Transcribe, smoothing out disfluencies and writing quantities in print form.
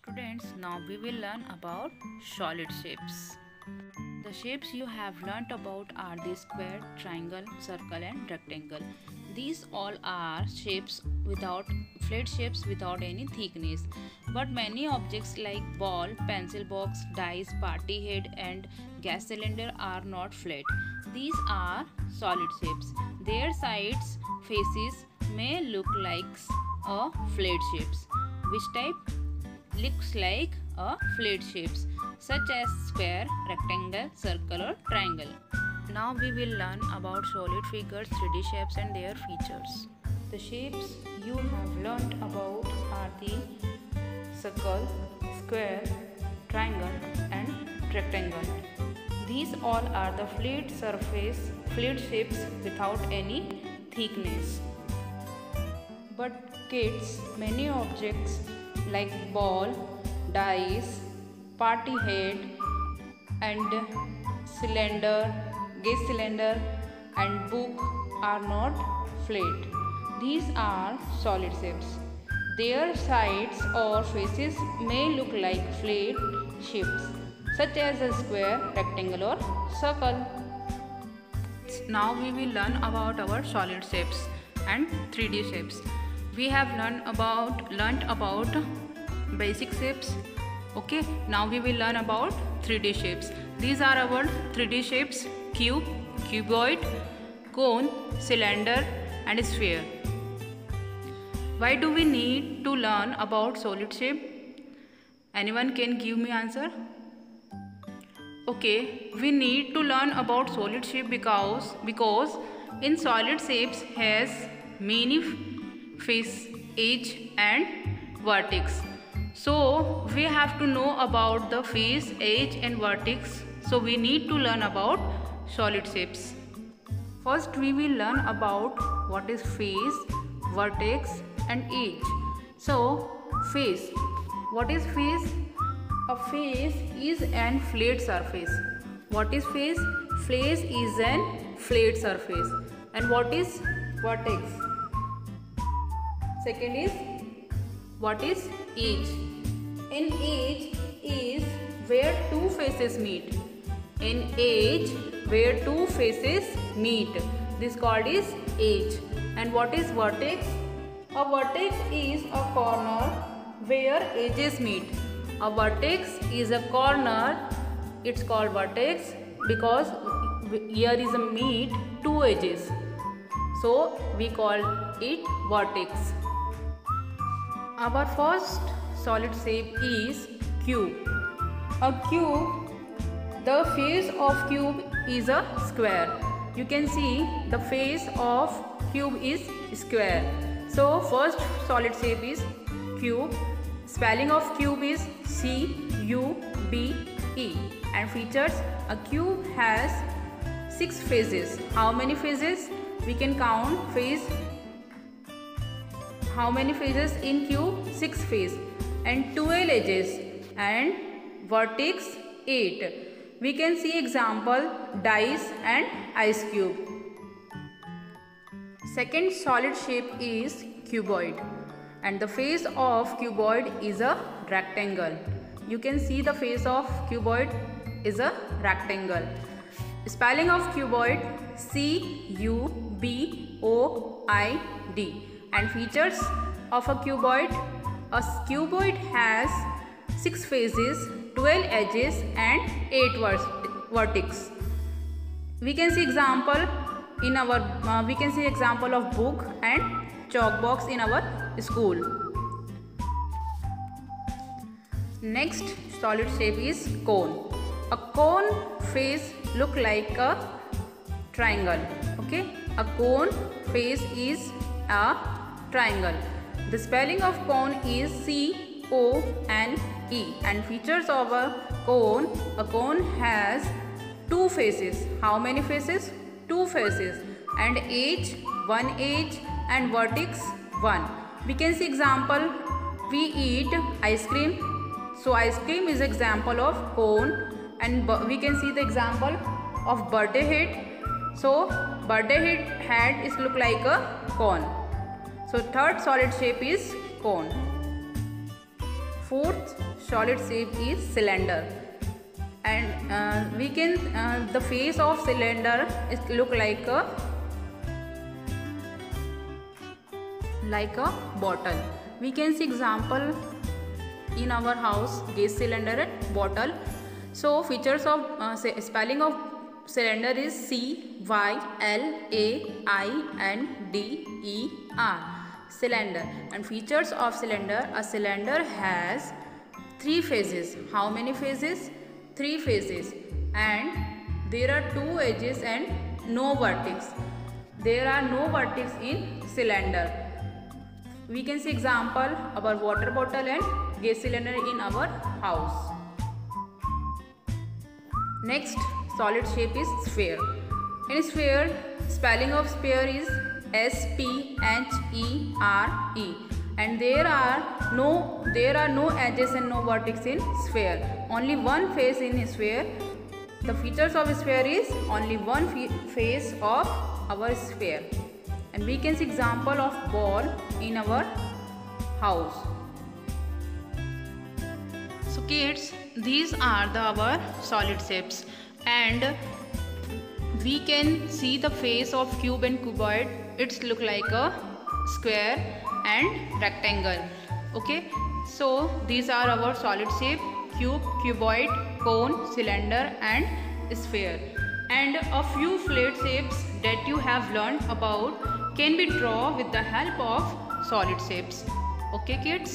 Students, now we will learn about solid shapes. The shapes you have learnt about are the square, triangle, circle and rectangle. These all are flat shapes without any thickness. But many objects like ball, pencil box, dice, party head and gas cylinder are not flat. These are solid shapes. Their sides, faces may look like a flat shapes. Which type? Looks like a flat shapes such as square, rectangle, circle or triangle. Now we will learn about solid figures, 3D shapes and their features. The shapes you have learnt about are the circle, square, triangle and rectangle. These all are the flat shapes without any thickness. But kids, many objects like ball, dice, party head and gas cylinder and book are not flat. These are solid shapes. Their sides or faces may look like flat shapes such as a square, rectangle or circle. Now we will learn about our solid shapes and 3D shapes. We have learnt about basic shapes. Okay, now we will learn about 3D shapes. These are our 3D shapes: cube, cuboid, cone, cylinder and sphere. Why do we need to learn about solid shape? Anyone can give me answer? Okay, we need to learn about solid shape because in solid shapes has many face, edge and vertex. So we have to know about the face, edge and vertex. So we need to learn about solid shapes. First we will learn about what is face, vertex and edge. So face. What is face? A face is an flat surface. What is face? Face is an flat surface. And what is vertex? Second is, what is edge? An edge is where two faces meet. An edge where two faces meet. This called is edge. And what is vertex? A vertex is a corner where edges meet. A vertex is a corner. It's called vertex because here is a meet two edges. So we call it vertex. Our first solid shape is cube. A cube, the face of cube is a square. You can see the face of cube is square. So first solid shape is cube. Spelling of cube is C-U-B-E. And features, a cube has 6 faces. How many faces? We can count face. How many faces in cube? 6 faces and 12 edges and vertex 8. We can see example dice and ice cube. Second solid shape is cuboid and the face of cuboid is a rectangle. You can see the face of cuboid is a rectangle. Spelling of cuboid C-U-B-O-I-D. And features of a cuboid. A cuboid has 6 faces, 12 edges and 8 vertex. We can see example of book and chalk box in our school. Next solid shape is cone. A cone face look like a triangle. Okay, a cone face is a triangle. The spelling of cone is C-O-N-E. And features of a cone has 2 faces. How many faces? 2 faces. And edge, 1 edge and vertex 1. We can see example, we eat ice cream. So ice cream is example of cone. And we can see the example of birthday hat. So birthday hat is look like a cone. So third solid shape is cone. Fourth solid shape is cylinder, and we can the face of cylinder is look like a bottle. We can see example in our house, gas cylinder and bottle. So features of spelling of cylinder is CYLAINDER, cylinder. And features of cylinder: a cylinder has 3 phases. How many phases? 3 phases. And there are 2 edges and no vertex. There are no vertex in cylinder. We can see example our water bottle and gas cylinder in our house. Next solid shape is sphere. In sphere, spelling of sphere is SPHERE, and there are no edges and no vertex in sphere. Only one face in sphere. The features of sphere is only one face of our sphere. And we can see example of ball in our house. So kids, these are our solid shapes, and we can see the face of cube and cuboid. It's look like a square and rectangle. Okay, so these are our solid shape: cube, cuboid, cone, cylinder and sphere. And a few flat shapes that you have learned about can be drawn with the help of solid shapes. Okay kids.